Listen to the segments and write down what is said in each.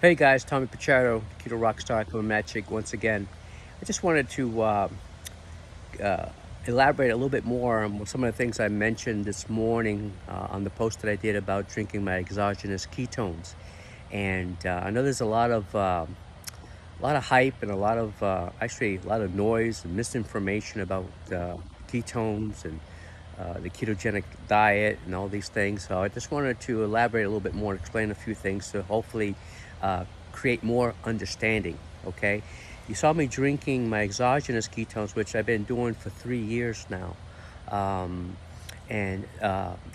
Hey guys, Tommy Pichardo, KetoRockStar coming Magic once again. I just wanted to uh, elaborate a little bit more on some of the things I mentioned this morning on the post that I did about drinking my exogenous ketones. And I know there's a lot of hype and a lot of actually a lot of noise and misinformation about ketones and the ketogenic diet and all these things. So I just wanted to elaborate a little bit more and explain a few things to hopefully create more understanding. Okay, you saw me drinking my exogenous ketones, which I've been doing for 3 years now. Um, and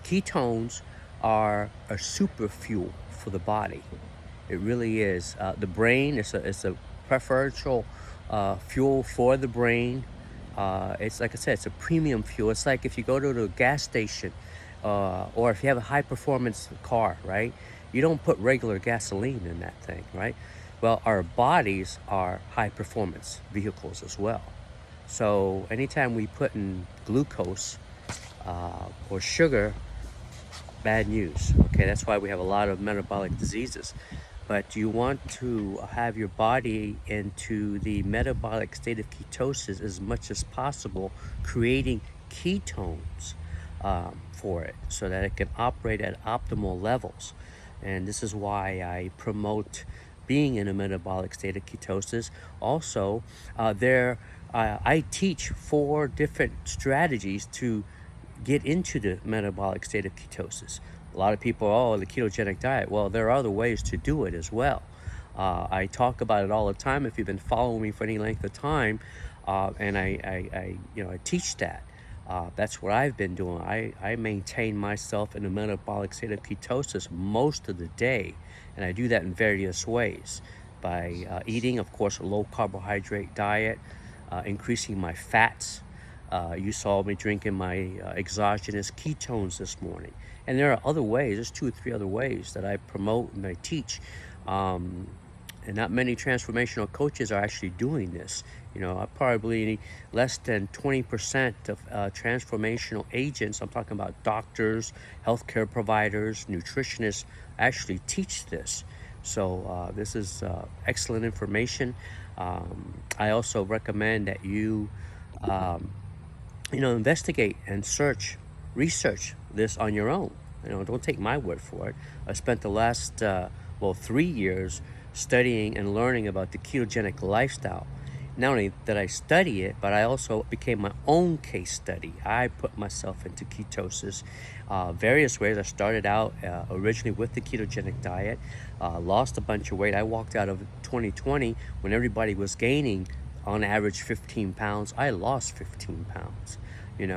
ketones are a super fuel for the body. It really is. The brain is a preferential fuel for the brain. It's like I said, it's a premium fuel. It's like if you go to the gas station, or if you have a high performance car, right? You don't put regular gasoline in that thing, right? Well, our bodies are high performance vehicles as well. So anytime we put in glucose or sugar, bad news. Okay, that's why we have a lot of metabolic diseases. But you want to have your body into the metabolic state of ketosis as much as possible, creating ketones for it so that it can operate at optimal levels. And this is why I promote being in a metabolic state of ketosis. Also, I teach 4 different strategies to get into the metabolic state of ketosis. A lot of people, oh, the ketogenic diet. Well, there are other ways to do it as well. I talk about it all the time. If you've been following me for any length of time, and I teach that. That's what I've been doing. I maintain myself in a metabolic state of ketosis most of the day, and I do that in various ways by eating, of course, a low carbohydrate diet, increasing my fats. You saw me drinking my exogenous ketones this morning. And there are other ways, there's 2 or 3 other ways that I promote and I teach. And not many transformational coaches are actually doing this. You know, probably less than 20% of transformational agents, I'm talking about doctors, healthcare providers, nutritionists, actually teach this. So this is excellent information. I also recommend that you um, investigate and research this on your own. Don't take my word for it. I spent the last, 3 years studying and learning about the ketogenic lifestyle. Not only did I study it, but I also became my own case study. I put myself into ketosis various ways. I started out originally with the ketogenic diet, lost a bunch of weight. I walked out of 2020 when everybody was gaining on average 15 pounds. I lost 15 pounds.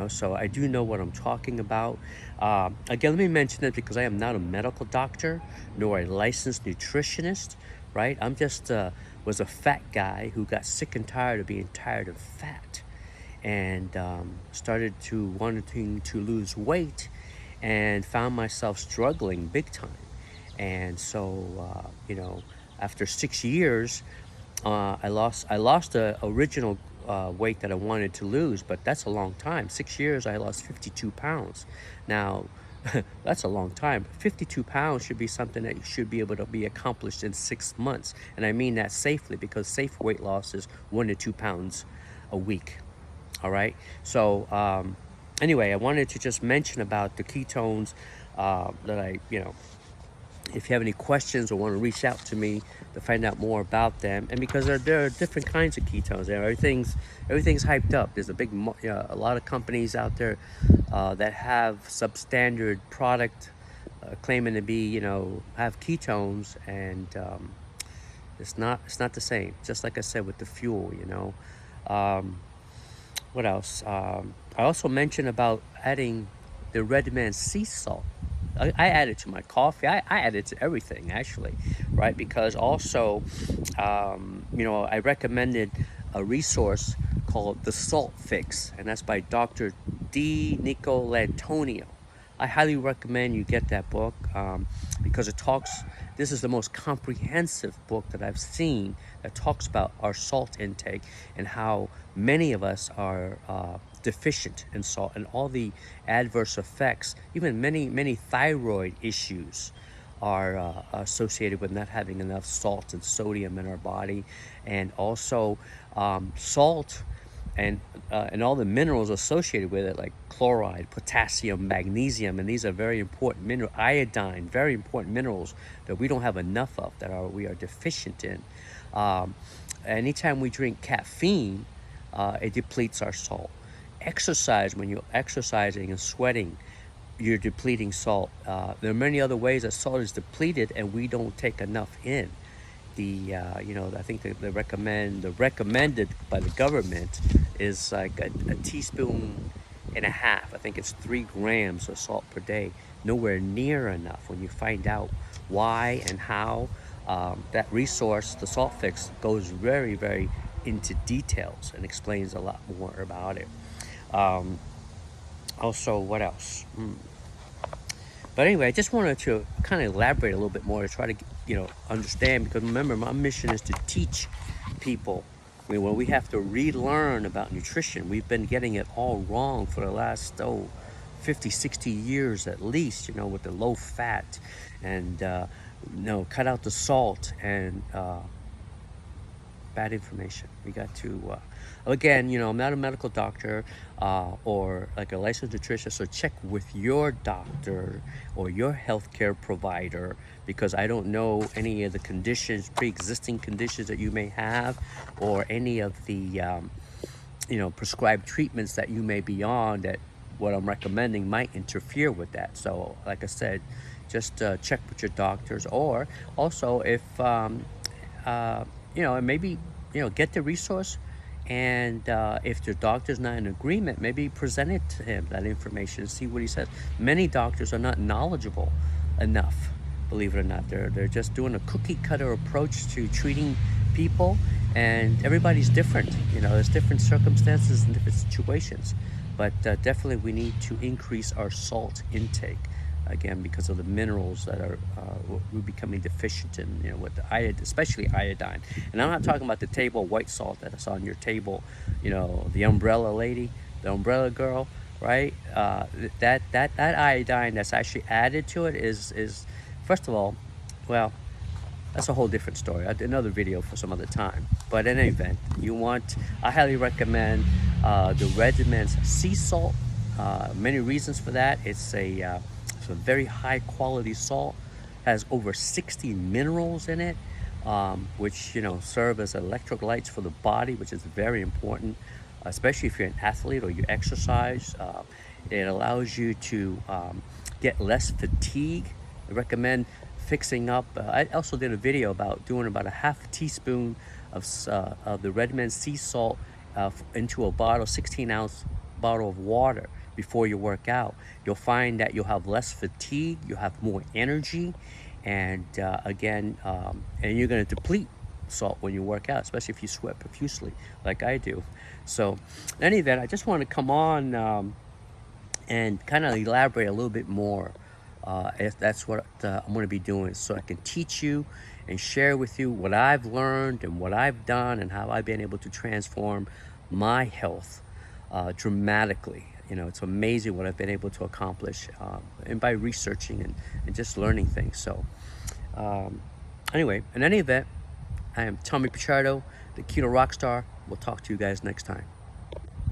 So I do know what I'm talking about. Again, let me mention it because I am not a medical doctor nor a licensed nutritionist, right? I'm just was a fat guy who got sick and tired of being tired of fat, and started to wanting to lose weight, and found myself struggling big time. And so, after 6 years, I lost the original weight that I wanted to lose, but that's a long time. 6 years, I lost 52 pounds. Now, that's a long time. 52 pounds should be something that should be able to be accomplished in 6 months. And I mean that safely, because safe weight loss is 1 to 2 pounds a week. All right. So anyway, I wanted to just mention about the ketones that if you have any questions or want to reach out to me to find out more about them, and because there are different kinds of ketones. Everything's hyped up. There's a lot of companies out there that have substandard product claiming to be have ketones, and it's not the same. Just like I said with the fuel. What else? I also mentioned about adding the red man sea salt. I add it to my coffee. I add it to everything, actually, right? Because also, I recommended a resource called The Salt Fix, and that's by Dr. D. Nicolantonio. I highly recommend you get that book because this is the most comprehensive book that I've seen that talks about our salt intake and how many of us are deficient in salt, and all the adverse effects, even many thyroid issues are associated with not having enough salt and sodium in our body, and also salt and all the minerals associated with it, like chloride, potassium, magnesium, and these are very important mineral, iodine, very important minerals that we don't have enough of, we are deficient in. Um, Anytime we drink caffeine, it depletes our salt. Exercise, when you're exercising and sweating, you're depleting salt. There are many other ways that salt is depleted and we don't take enough in. I think the recommended by the government is like a teaspoon and a half. I think it's 3 grams of salt per day. Nowhere near enough. When you find out why and how, that resource, the Salt Fix, goes very, very into details and explains a lot more about it. Also, what else? But anyway, I just wanted to kind of elaborate a little bit more to try to, understand, because remember, my mission is to teach people. I mean, when we have to relearn about nutrition, we've been getting it all wrong for the last, 50, 60 years at least, with the low fat and, cut out the salt and bad information. We got to, again, I'm not a medical doctor or like a licensed nutritionist, so check with your doctor or your healthcare provider, because I don't know any of the conditions, pre-existing conditions that you may have, or any of the, prescribed treatments that you may be on that what I'm recommending might interfere with that. So, like I said, just check with your doctors, or also if, and maybe, get the resource, and if your doctor's not in agreement, maybe present it to him, that information, and see what he says. Many doctors are not knowledgeable enough, believe it or not. They're just doing a cookie cutter approach to treating people, and everybody's different. There's different circumstances and different situations, but definitely we need to increase our salt intake, again, because of the minerals that we're becoming deficient in, with the especially iodine. And I'm not talking about the table white salt that's on your table, the umbrella lady, the umbrella girl, right? That iodine that's actually added to it is first of all, well, that's a whole different story. Another video for some other time. But in any event, I highly recommend the Redmond's sea salt. Many reasons for that. It's a very high quality salt, has over 60 minerals in it, which serve as electrolytes for the body, which is very important, especially if you're an athlete or you exercise. It allows you to get less fatigue. I recommend fixing up. I also did a video about doing about a half teaspoon of the Redmond sea salt into a 16-ounce bottle of water before you work out. You'll find that you'll have less fatigue, you'll have more energy, and and you're going to deplete salt when you work out, especially if you sweat profusely like I do. So in any event, I just want to come on and kind of elaborate a little bit more, if that's what I'm going to be doing, so I can teach you and share with you what I've learned and what I've done and how I've been able to transform my health dramatically. It's amazing what I've been able to accomplish, and by researching and just learning things. So anyway, in any event, I am Tommy Pichardo, the Keto Rockstar. We'll talk to you guys next time.